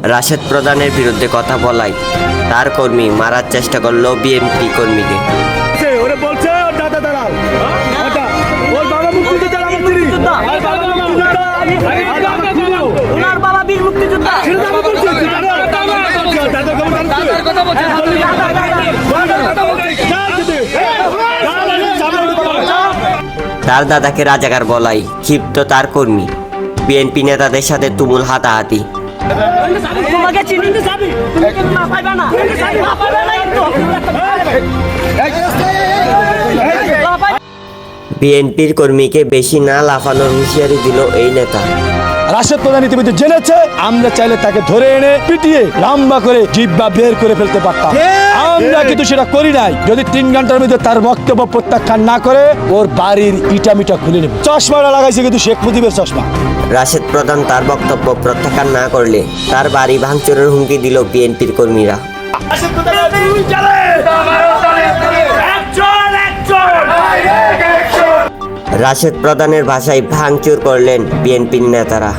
রাশেদ প্রধানের বিরুদ্ধে কথা বলায় তার কর্মী মারার চেষ্টা করল বিএনপি কর্মীকে। ওরে বলছে ওর দাদা দালাল, ওর বাবা মুক্তিযোদ্ধা, ওনার বাবা বীর মুক্তিযোদ্ধা। তার দাদাকে রাজাকার বলায় ক্ষিপ্ত তার কর্মী। বিএনপি নেতাদের সাথে তুমুল হাতাহাতি। তোমাকে চিনি তুমি কিন্তু না পাইবা না, না পাইবা না কিন্তু। বিএনপির কর্মীকে বেশি না লাফানোর হুঁশিয়ারি দিল এই নেতা। রাশেদ প্রধান ইতিমধ্যে জেনেছে, আমরা চাইলে তাকে ধরে এনে পিটিয়ে লম্বা করে জিহ্বা বের করে ফেলতে পারতাম। আমরা কিন্তু সেটা করি নাই। যদি 3 ঘন্টার মধ্যে তার বক্তব্য প্রত্যাখ্যান না করে ওর বাড়ির ইটামিটা খুলে নেব। চশমাটা লাগাইছে কিন্তু শেখ মুজিবের চশমা। রাশেদ প্রধান তার বক্তব্য প্রত্যাখ্যান না করলে তার বাড়ি ভাঙচুরের হুমকি দিল বিএনপির কর্মীরা। রাশেদ প্রধানের ভাষায় ভাঙচুর করলেন বিএনপির নেতারা।